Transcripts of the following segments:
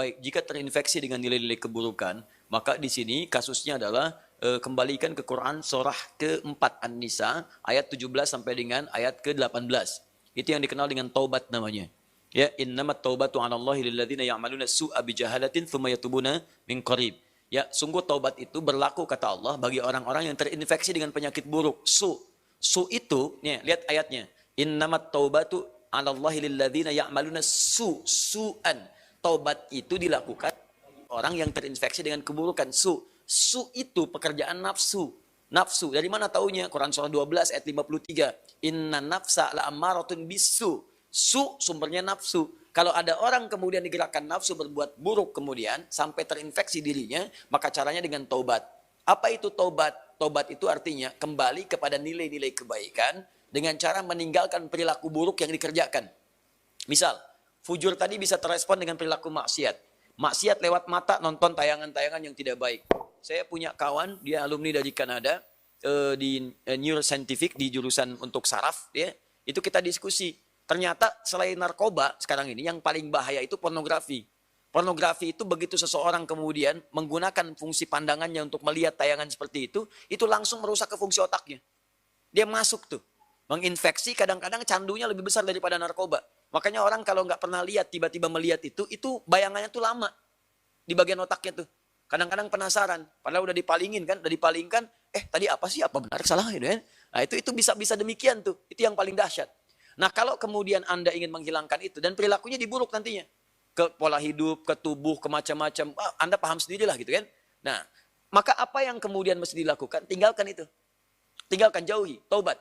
baik jika terinfeksi dengan nilai-nilai keburukan, maka di sini kasusnya adalah kembalikan ke Quran surah ke-4 An-Nisa ayat 17 sampai dengan ayat ke-18. Itu yang dikenal dengan taubat namanya. Ya, innamat taubatu 'alallahi lilladzina ya'maluna su'a bijahalatin tsumma yatubuna min qarib. Ya, sungguh taubat itu berlaku kata Allah bagi orang-orang yang terinfeksi dengan penyakit buruk. Su itu, nih, lihat ayatnya. Innamat taubatu 'alallahi lilladzina ya'maluna su'an. Taubat itu dilakukan orang yang terinfeksi dengan keburukan. Su itu pekerjaan nafsu. Nafsu. Dari mana taunya? Quran surah 12 ayat 53. Inna nafsa la'ammaratun bisu. Su sumbernya nafsu. Kalau ada orang kemudian digerakkan nafsu berbuat buruk kemudian sampai terinfeksi dirinya, maka caranya dengan taubat. Apa itu taubat? Taubat itu artinya kembali kepada nilai-nilai kebaikan dengan cara meninggalkan perilaku buruk yang dikerjakan. Misal, fujur tadi bisa terespon dengan perilaku maksiat. Maksiat lewat mata nonton tayangan-tayangan yang tidak baik. Saya punya kawan, dia alumni dari Kanada, di neuroscientific, di jurusan untuk saraf. Ya. Itu kita diskusi. Ternyata selain narkoba sekarang ini, yang paling bahaya itu pornografi. Pornografi itu begitu seseorang kemudian menggunakan fungsi pandangannya untuk melihat tayangan seperti itu langsung merusak ke fungsi otaknya. Dia masuk tuh. Menginfeksi, kadang-kadang candunya lebih besar daripada narkoba. Makanya orang kalau nggak pernah lihat, tiba-tiba melihat itu bayangannya tuh lama. Di bagian otaknya tuh. Kadang-kadang penasaran. Padahal udah dipalingin kan, tadi apa sih, apa benar, salah gitu kan. Nah itu bisa demikian tuh. Itu yang paling dahsyat. Nah kalau kemudian Anda ingin menghilangkan itu, dan perilakunya diburuk nantinya. Ke pola hidup, ke tubuh, ke macam-macam. Anda paham sendirilah gitu kan. Nah, maka apa yang kemudian mesti dilakukan? Tinggalkan itu. Tinggalkan, jauhi, taubat.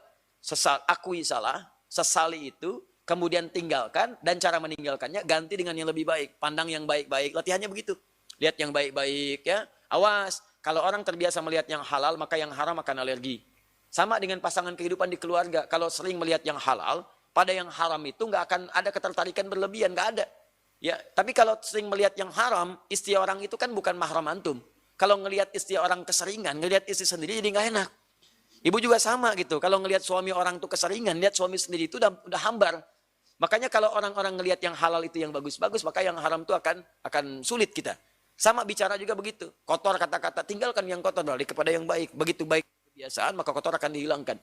Akui salah, sesali itu, kemudian tinggalkan, dan cara meninggalkannya ganti dengan yang lebih baik. Pandang yang baik-baik, latihannya begitu. Lihat yang baik-baik ya. Awas, kalau orang terbiasa melihat yang halal, maka yang haram akan alergi. Sama dengan pasangan kehidupan di keluarga. Kalau sering melihat yang halal, pada yang haram itu nggak akan ada ketertarikan berlebihan, nggak ada. Ya, tapi kalau sering melihat yang haram, istri orang itu kan bukan mahram antum. Kalau ngelihat istri orang keseringan, ngelihat istri sendiri jadi nggak enak. Ibu juga sama gitu. Kalau ngelihat suami orang itu keseringan, lihat suami sendiri itu udah hambar. Makanya kalau orang-orang ngelihat yang halal itu yang bagus-bagus, maka yang haram itu akan sulit kita. Sama bicara juga begitu. Kotor kata-kata, tinggalkan yang kotor, balik kepada yang baik. Begitu baik kebiasaan, maka kotor akan dihilangkan.